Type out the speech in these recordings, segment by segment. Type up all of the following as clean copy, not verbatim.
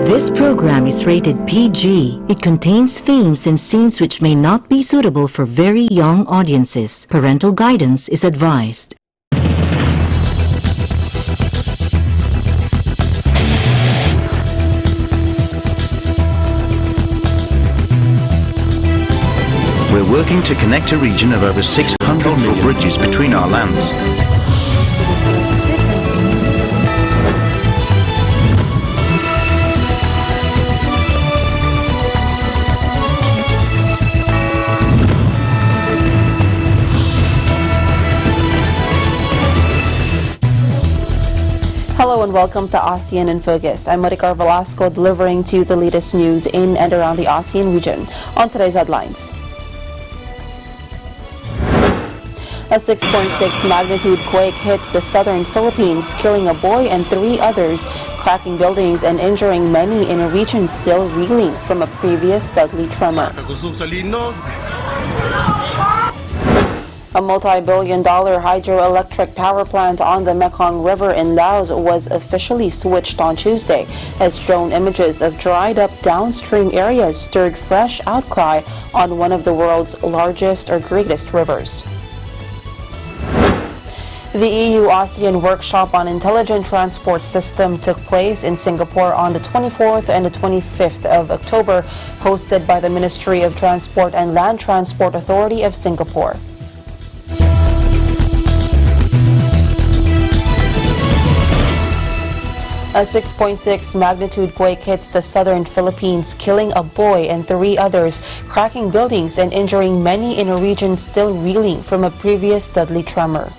This program is rated PG. It contains themes and scenes which may not be suitable for very young audiences. Parental guidance is advised. We're working to connect a region of over 600 million bridges between our lands. Hello and welcome to ASEAN in Focus. I'm Maricar Velasco delivering to you the latest news in and around the ASEAN region. On today's headlines. A 6.6 magnitude quake hits the southern Philippines, killing a boy and 3 others, cracking buildings and injuring many in a region still reeling from a previous deadly tremor. A multi-billion-dollar hydroelectric power plant on the Mekong River in Laos was officially switched on Tuesday as drone images of dried-up downstream areas stirred fresh outcry on one of the world's largest or greatest rivers. The EU-ASEAN Workshop on Intelligent Transport System took place in Singapore on the 24th and the 25th of October, hosted by the Ministry of Transport and Land Transport Authority of Singapore. A 6.6 magnitude quake hits the southern Philippines, killing a boy and 3 others, cracking buildings and injuring many in a region still reeling from a previous deadly tremor.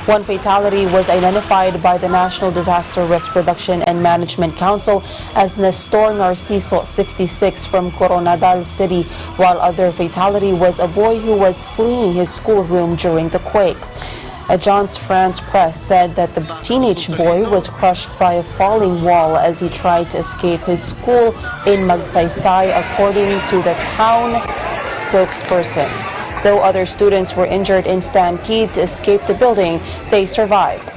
One fatality was identified by the National Disaster Risk Reduction and Management Council as Nestor Narciso, 66, from Coronadal City, while other fatality was a boy who was fleeing his schoolroom during the quake. Agence France Presse said that the teenage boy was crushed by a falling wall as he tried to escape his school in Magsaysay, according to the town spokesperson. Though other students were injured in stampede to escape the building, they survived.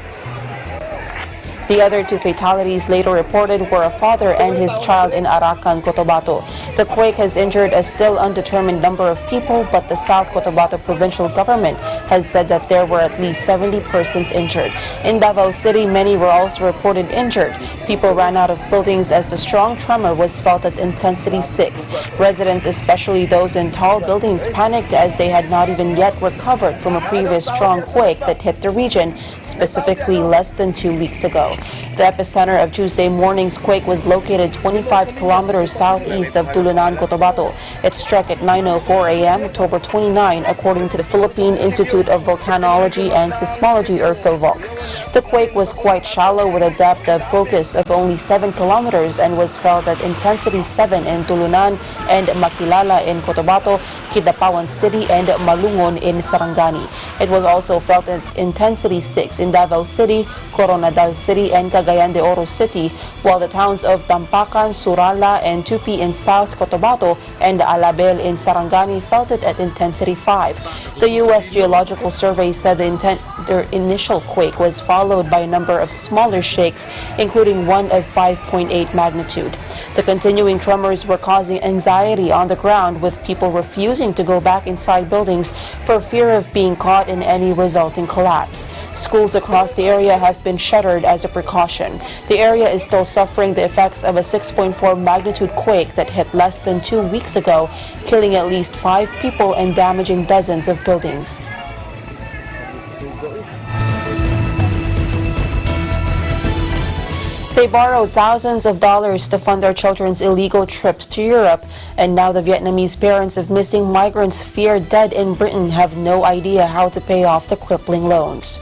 The other 2 fatalities later reported were a father and his child in Arakan, Cotabato. The quake has injured a still undetermined number of people, but the South Cotabato provincial government has said that there were at least 70 persons injured. In Davao City, many were also reported injured. People ran out of buildings as the strong tremor was felt at intensity 6. Residents, especially those in tall buildings, panicked as they had not even yet recovered from a previous strong quake that hit the region, specifically less than 2 weeks ago. The epicenter of Tuesday morning's quake was located 25 kilometers southeast of Tulunan, Cotabato. It struck at 9:04 a.m. October 29, according to the Philippine Institute of Volcanology and Seismology, or PhilVox. The quake was quite shallow with a depth of focus of only 7 kilometers and was felt at intensity 7 in Tulunan and Makilala in Cotabato, Kidapawan City, and Malungon in Sarangani. It was also felt at intensity 6 in Davao City, Coronadal City, and Cagayan de Oro City, while the towns of Tampakan, Surala, and Tupi in South Cotabato and Alabel in Sarangani felt it at intensity 5. The U.S. Geological Survey said the initial quake was followed by a number of smaller shakes, including one of 5.8 magnitude. The continuing tremors were causing anxiety on the ground, with people refusing to go back inside buildings for fear of being caught in any resulting collapse. Schools across the area have been shuttered as a precaution. The area is still suffering the effects of a 6.4 magnitude quake that hit less than 2 weeks ago, killing at least 5 people and damaging dozens of buildings. They borrowed thousands of dollars to fund their children's illegal trips to Europe, and now the Vietnamese parents of missing migrants feared dead in Britain have no idea how to pay off the crippling loans.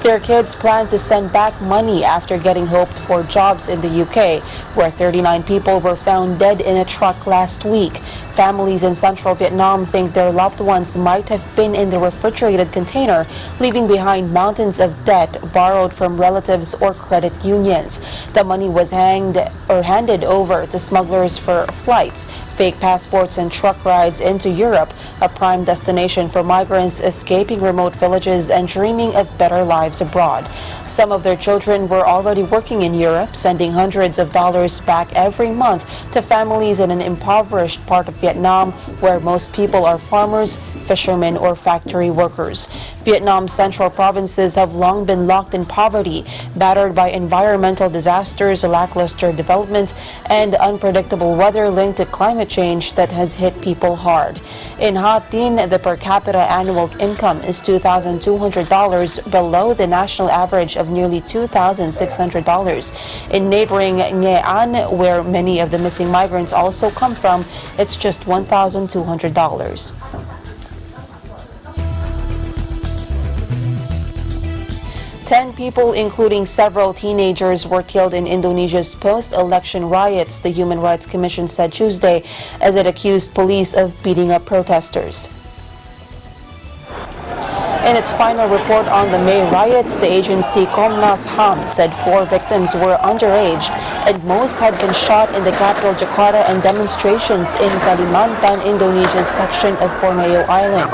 Their kids plan to send back money after getting hoped for jobs in the UK, where 39 people were found dead in a truck last week. Families in central Vietnam think their loved ones might have been in the refrigerated container, leaving behind mountains of debt borrowed from relatives or credit unions. The money was handed over to smugglers for flights, fake passports, and truck rides into Europe, a prime destination for migrants escaping remote villages and dreaming of better lives abroad. Some of their children were already working in Europe, sending hundreds of dollars back every month to families in an impoverished part of Vietnam, where most people are farmers, fishermen, or factory workers. Vietnam's central provinces have long been locked in poverty, battered by environmental disasters, lackluster development, and unpredictable weather linked to climate change that has hit people hard. In Ha Tinh, the per capita annual income is $2,200, below the national average of nearly $2,600. In neighboring Nghệ An, where many of the missing migrants also come from, it's just $1,200. 10 people, including several teenagers, were killed in Indonesia's post-election riots, the Human Rights Commission said Tuesday, as it accused police of beating up protesters. In its final report on the May riots, the agency Komnas HAM said 4 victims were underage and most had been shot in the capital Jakarta and demonstrations in Kalimantan, Indonesia's section of Borneo Island.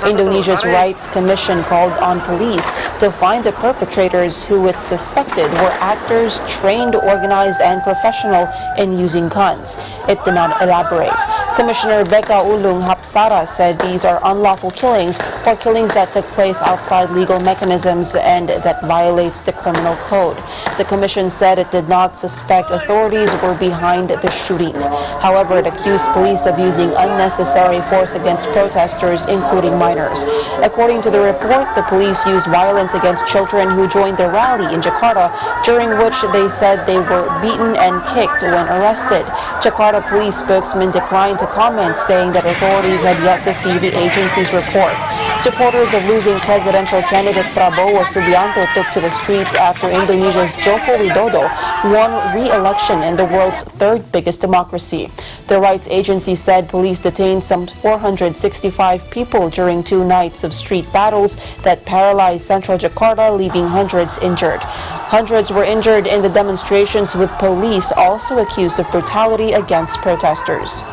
Indonesia's Rights Commission called on police to find the perpetrators, who it suspected were actors trained, organized, and professional in using guns. It did not elaborate. Commissioner Beka Ulung Hapsara said these are unlawful killings, or killings that took place outside legal mechanisms and that violates the criminal code. The commission said it did not suspect authorities were behind the shootings. However, it accused police of using unnecessary force against protesters, including minors. According to the report, the police used violence against children who joined the rally in Jakarta, during which they said they were beaten and kicked when arrested. Jakarta police spokesman declined to comment, saying that authorities had yet to see the agency's report. Supporters of losing presidential candidate Prabowo Subianto took to the streets after Indonesia's Joko Widodo won re-election in the world's 3rd biggest democracy. The rights agency said police detained some 465 people during 2 nights of street battles that paralyzed central Jakarta, leaving hundreds injured. Hundreds were injured in the demonstrations, with police also accused of brutality against protesters.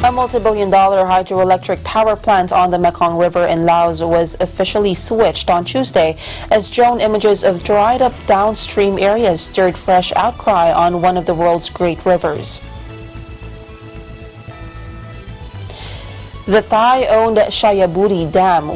A multi-billion-dollar hydroelectric power plant on the Mekong River in Laos was officially switched on Tuesday, as drone images of dried-up downstream areas stirred fresh outcry on one of the world's great rivers. The Thai-owned Shayaburi Dam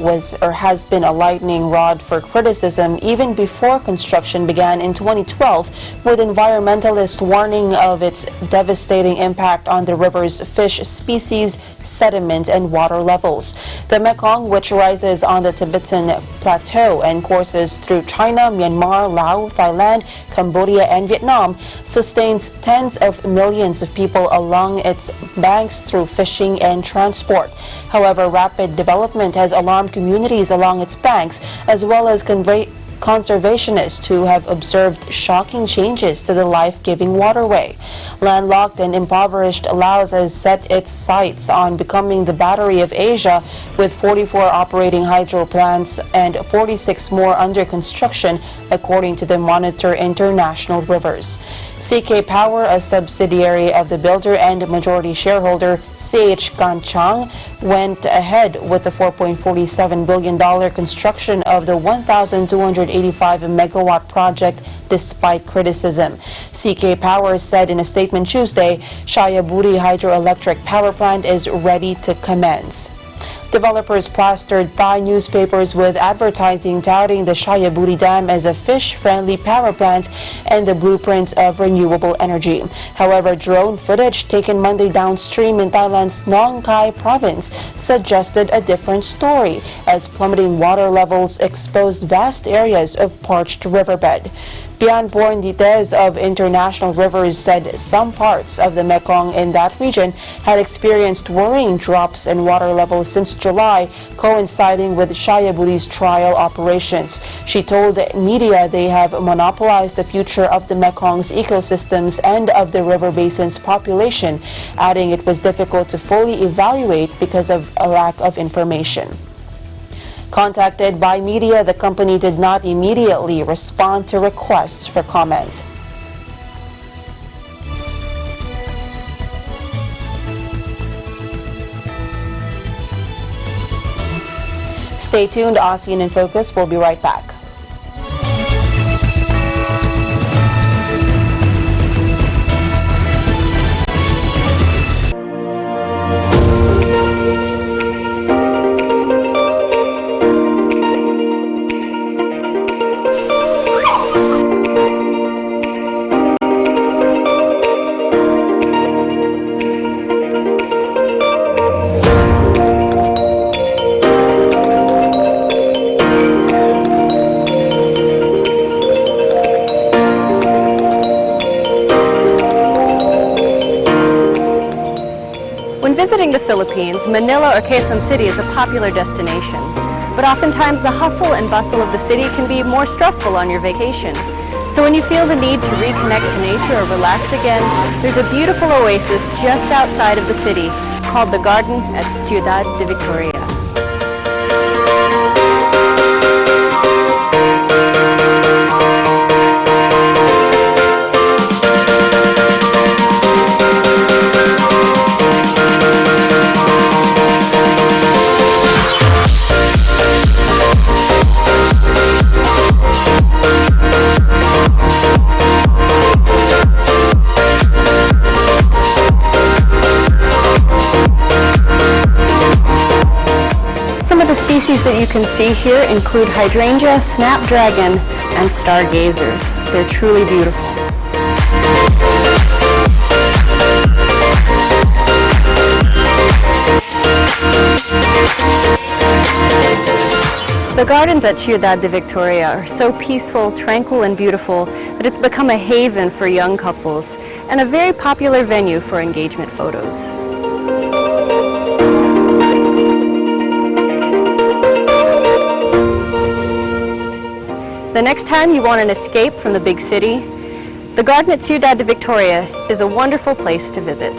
has been a lightning rod for criticism even before construction began in 2012, with environmentalists warning of its devastating impact on the river's fish species, sediment, and water levels. The Mekong, which rises on the Tibetan Plateau and courses through China, Myanmar, Laos, Thailand, Cambodia, and Vietnam, sustains tens of millions of people along its banks through fishing and transport. However, rapid development has alarmed communities along its banks, as well as conservationists who have observed shocking changes to the life-giving waterway. Landlocked and impoverished, Laos has set its sights on becoming the battery of Asia, with 44 operating hydro plants and 46 more under construction, according to the Monitor International Rivers. CK Power, a subsidiary of the builder and majority shareholder CH Ganchang, went ahead with the $4.47 billion construction of the 1,285 megawatt project despite criticism. CK Power said in a statement Tuesday, Shayaburi Hydroelectric Power Plant is ready to commence. Developers plastered Thai newspapers with advertising touting the Shayaburi Dam as a fish-friendly power plant and the blueprint of renewable energy. However, drone footage taken Monday downstream in Thailand's Nong Khai province suggested a different story, as plummeting water levels exposed vast areas of parched riverbed. Bian Borndites of International Rivers said some parts of the Mekong in that region had experienced worrying drops in water levels since July, coinciding with Shayaburi's trial operations. She told media they have monopolized the future of the Mekong's ecosystems and of the river basin's population, adding it was difficult to fully evaluate because of a lack of information. Contacted by media, the company did not immediately respond to requests for comment. Stay tuned, ASEAN in Focus. We'll be right back. When visiting the Philippines, Manila or Quezon City is a popular destination. But oftentimes the hustle and bustle of the city can be more stressful on your vacation. So when you feel the need to reconnect to nature or relax again, there's a beautiful oasis just outside of the city called the Garden at Ciudad de Victoria. Some of the species that you can see here include hydrangea, snapdragon, and stargazers. They're truly beautiful. The gardens at Ciudad de Victoria are so peaceful, tranquil, and beautiful that it's become a haven for young couples and a very popular venue for engagement photos. The next time you want an escape from the big city, the garden at Ciudad de Victoria is a wonderful place to visit.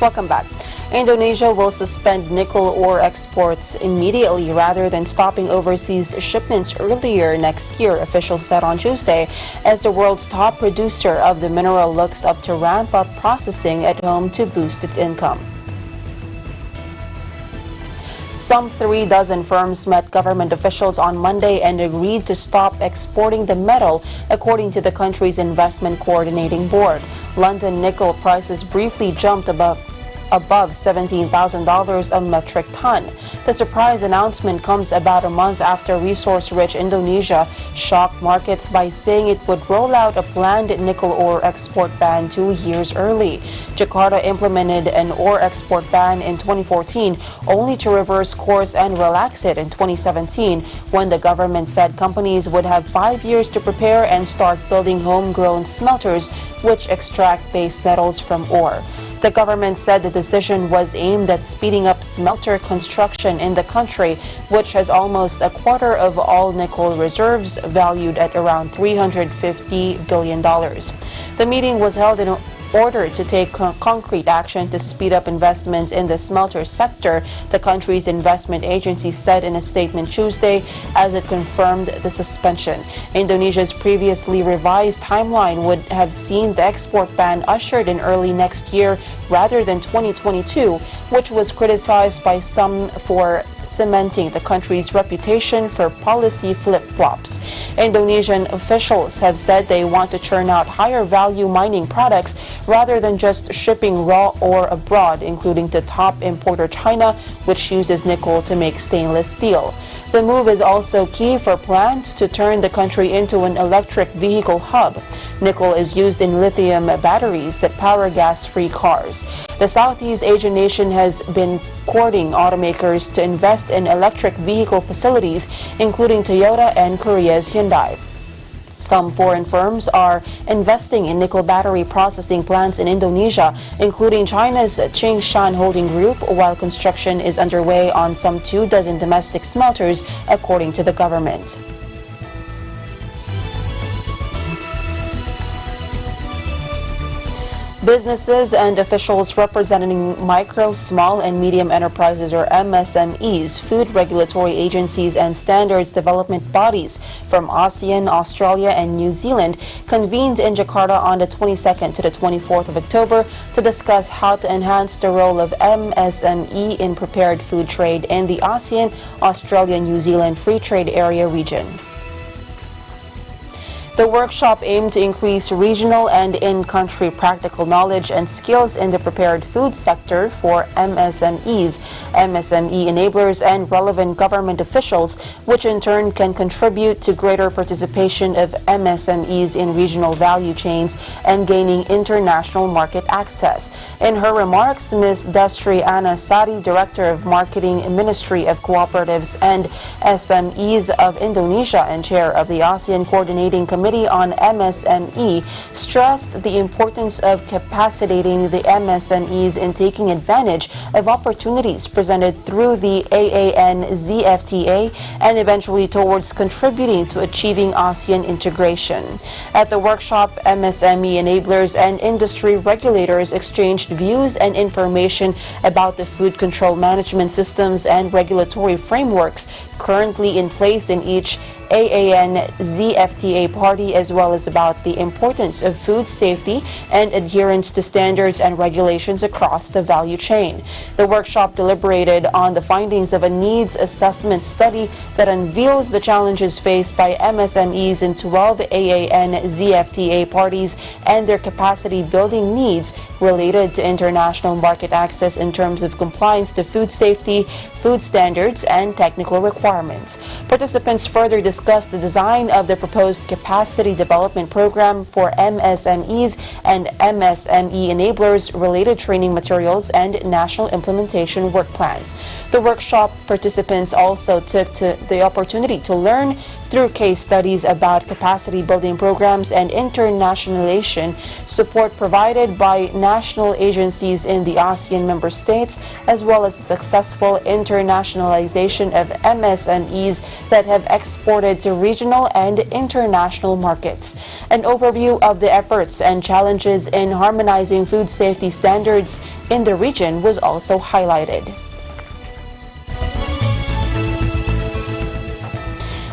Welcome back. Indonesia will suspend nickel ore exports immediately rather than stopping overseas shipments earlier next year, officials said on Tuesday, as the world's top producer of the mineral looks up to ramp up processing at home to boost its income. Some 36 firms met government officials on Monday and agreed to stop exporting the metal, according to the country's investment coordinating board. London nickel prices briefly jumped above $17,000 a metric ton. The surprise announcement comes about a month after resource-rich Indonesia shocked markets by saying it would roll out a planned nickel ore export ban 2 years early. Jakarta implemented an ore export ban in 2014, only to reverse course and relax it in 2017, when the government said companies would have 5 years to prepare and start building homegrown smelters which extract base metals from ore. The government said the decision was aimed at speeding up smelter construction in the country, which has almost a quarter of all nickel reserves, valued at around $350 billion. The meeting was held in order to take concrete action to speed up investment in the smelter sector, the country's investment agency said in a statement Tuesday as it confirmed the suspension. Indonesia's previously revised timeline would have seen the export ban ushered in early next year rather than 2022, which was criticized by some for cementing the country's reputation for policy flip-flops. Indonesian officials have said they want to churn out higher value mining products rather than just shipping raw ore abroad, including to top importer China, which uses nickel to make stainless steel. The move is also key for plans to turn the country into an electric vehicle hub. Nickel is used in lithium batteries that power gas-free cars. The Southeast Asian nation has been courting automakers to invest in electric vehicle facilities, including Toyota and Korea's Hyundai. Some foreign firms are investing in nickel battery processing plants in Indonesia, including China's Tsingshan Holding Group, while construction is underway on some 24 domestic smelters, according to the government. Businesses and officials representing micro, small, and medium enterprises, or MSMEs, food regulatory agencies, and standards development bodies from ASEAN, Australia, and New Zealand convened in Jakarta on the 22nd to the 24th of October to discuss how to enhance the role of MSME in prepared food trade in the ASEAN, Australia, New Zealand Free Trade Area region. The workshop aimed to increase regional and in-country practical knowledge and skills in the prepared food sector for MSMEs, MSME enablers, and relevant government officials, which in turn can contribute to greater participation of MSMEs in regional value chains and gaining international market access. In her remarks, Ms. Destri Anna Sari, Director of Marketing, Ministry of Cooperatives and SMEs of Indonesia and Chair of the ASEAN Coordinating Committee on MSME, stressed the importance of capacitating the MSMEs in taking advantage of opportunities presented through the ASEAN-ZFTA and eventually towards contributing to achieving ASEAN integration. At the workshop, MSME enablers and industry regulators exchanged views and information about the food control management systems and regulatory frameworks currently in place in each ASEAN-ZFTA party, as well as about the importance of food safety and adherence to standards and regulations across the value chain. The workshop deliberated on the findings of a needs assessment study that unveils the challenges faced by MSMEs in 12 ASEAN-ZFTA parties and their capacity building needs related to international market access in terms of compliance to food safety, food standards, and technical requirements. Participants further discussed the design of the proposed capacity development program for MSMEs and MSME enablers, related training materials, and national implementation work plans. The workshop participants also took the opportunity to learn through case studies about capacity building programs and internationalization support provided by national agencies in the ASEAN member states, as well as the successful internationalization of MSMEs that have exported to regional and international markets. An overview of the efforts and challenges in harmonizing food safety standards in the region was also highlighted.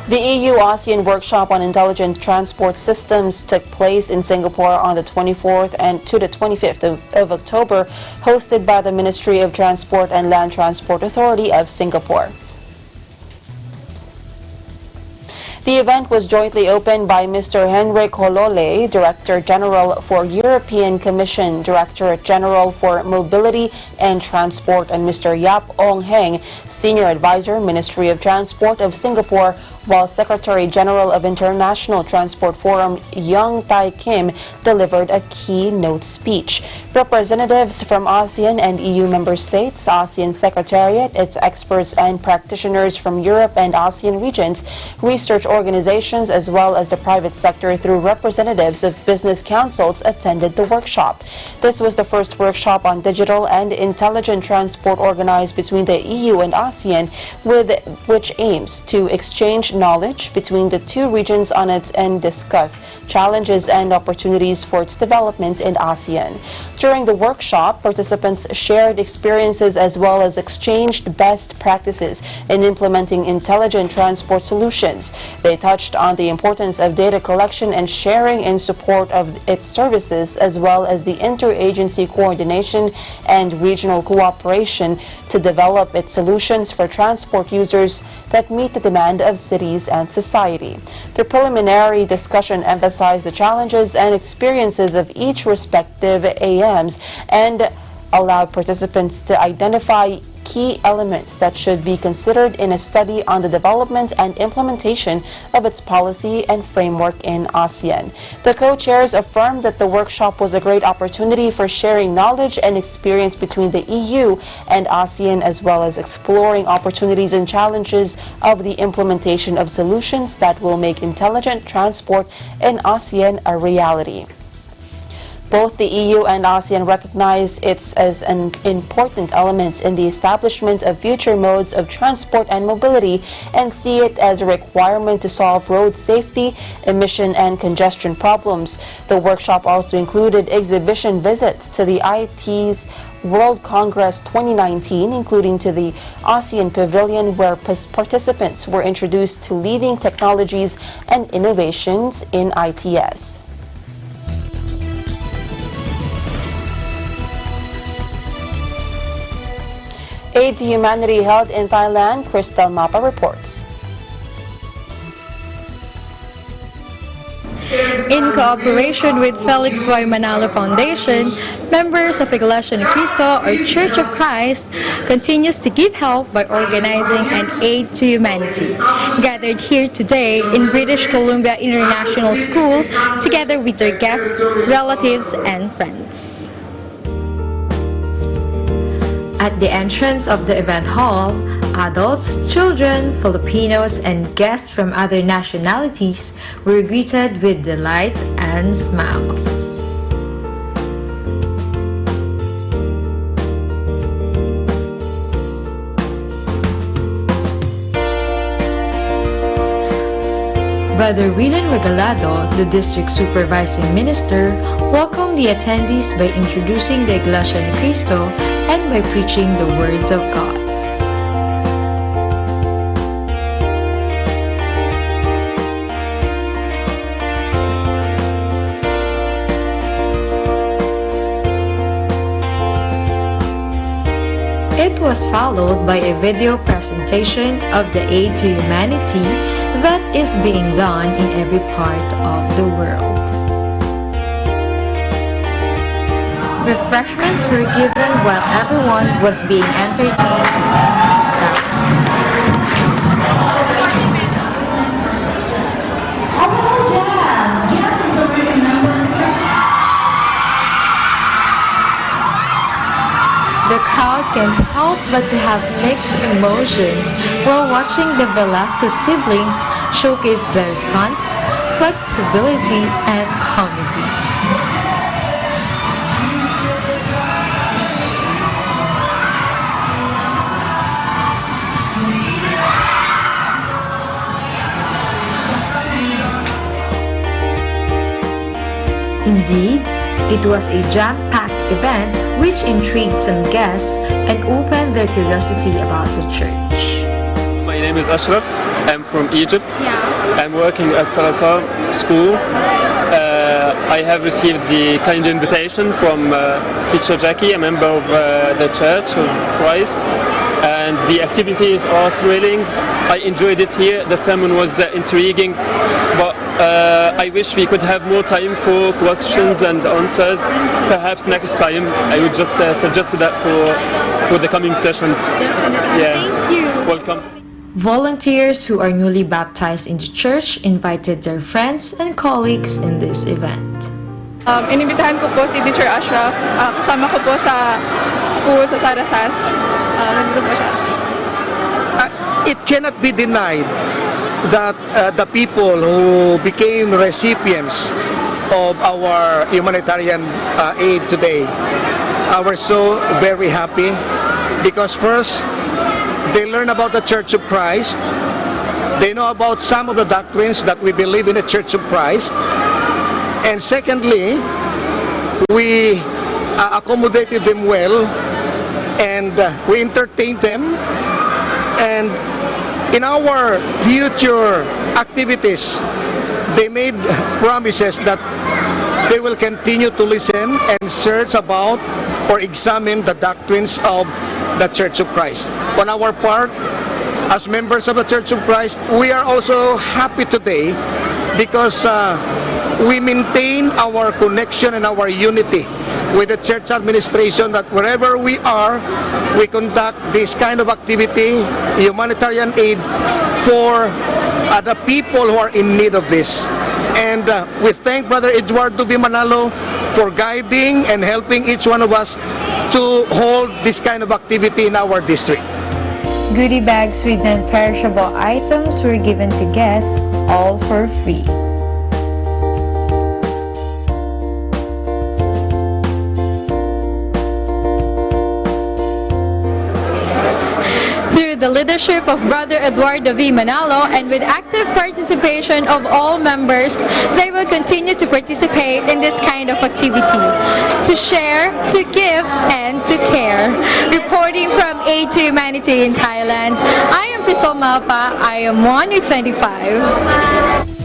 The EU-ASEAN Workshop on Intelligent Transport Systems took place in Singapore on the 24th and to the 25th of October, hosted by the Ministry of Transport and Land Transport Authority of Singapore. The event was jointly opened by Mr. Henrik Holole, Director General for European Commission, Directorate General for Mobility and Transport, and Mr. Yap Ong Heng, Senior Advisor, Ministry of Transport of Singapore, while Secretary General of International Transport Forum, Young Tai Kim, delivered a keynote speech. Representatives from ASEAN and EU member states, ASEAN Secretariat, its experts and practitioners from Europe and ASEAN regions, research organizations, as well as the private sector through representatives of business councils attended the workshop. This was the first workshop on digital and intelligent transport organized between the EU and ASEAN, which aims to exchange knowledge between the two regions on it and discuss challenges and opportunities for its development in ASEAN. During the workshop, participants shared experiences as well as exchanged best practices in implementing intelligent transport solutions. They touched on the importance of data collection and sharing in support of its services, as well as the interagency coordination and regional cooperation to develop its solutions for transport users that meet the demand of cities and society. The preliminary discussion emphasized the challenges and experiences of each respective AMs and allowed participants to identify key elements that should be considered in a study on the development and implementation of its policy and framework in ASEAN. The co-chairs affirmed that the workshop was a great opportunity for sharing knowledge and experience between the EU and ASEAN, as well as exploring opportunities and challenges of the implementation of solutions that will make intelligent transport in ASEAN a reality. Both the EU and ASEAN recognize it as an important element in the establishment of future modes of transport and mobility and see it as a requirement to solve road safety, emission and congestion problems. The workshop also included exhibition visits to the IT's World Congress 2019, including to the ASEAN Pavilion, where participants were introduced to leading technologies and innovations in ITS. Aid to Humanity held in Thailand, Crystal Mapa reports. In cooperation with Felix Y. Manalo Foundation, members of Iglesia ni Cristo or Church of Christ continues to give help by organizing an Aid to Humanity, gathered here today in British Columbia International School together with their guests, relatives, and friends. At the entrance of the event hall, adults, children, Filipinos, and guests from other nationalities were greeted with delight and smiles. Brother William Regalado, the district supervising minister, welcomed the attendees by introducing the Iglesia ni Cristo and by preaching the words of God. It was followed by a video presentation of the Aid to Humanity that is being done in every part of the world. Refreshments were given while everyone was being entertained by staff. The crowd can't help but to have mixed emotions while watching the Velasco siblings showcase their stunts, flexibility, and comedy. Indeed, it was a jam-packed event which intrigued some guests and opened their curiosity about the church. My name is Ashraf. I'm from Egypt. I'm working at Salazar School. I have received the kind invitation from teacher Jackie, a member of the Church of Christ, and the activities are thrilling. I enjoyed it here. The sermon was intriguing, but I wish we could have more time for questions and answers. Perhaps next time I would just suggest that for the coming sessions. Definitely. Yeah. Thank you. Welcome. Volunteers who are newly baptized in the church invited their friends and colleagues in this event. Inibitahan ko po si Teacher Ashraf. Kasama ko po sa school sa Sarasas. Nandito po siya. It cannot be denied that the people who became recipients of our humanitarian aid today are so very happy because first, they learn about the Church of Christ They know about some of the doctrines that we believe in the Church of Christ. And secondly, we accommodated them well, and we entertained them. And in our future activities, they made promises that they will continue to listen and search about or examine the doctrines of the Church of Christ. On our part, as members of the Church of Christ, we are also happy today because we maintain our connection and our unity with the church administration, that wherever we are, we conduct this kind of activity, humanitarian aid for the people who are in need of this. And we thank Brother Eduardo V. Manalo for guiding and helping each one of us to hold this kind of activity in our district. Goodie bags with non-perishable items were given to guests, all for free. Through the leadership of Brother Eduardo V. Manalo and with active participation of all members, they will continue to participate in this kind of activity, to share, to give, and to care. Reporting from Aid to Humanity in Thailand, I am Crystal Malpa. I am 125.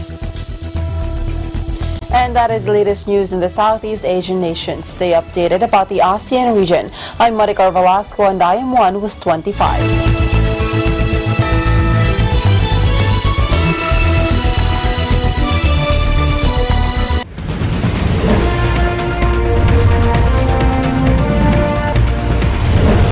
And that is the latest news in the Southeast Asian nations. Stay updated about the ASEAN region. I'm Maricar Velasco and I am 1 with 25.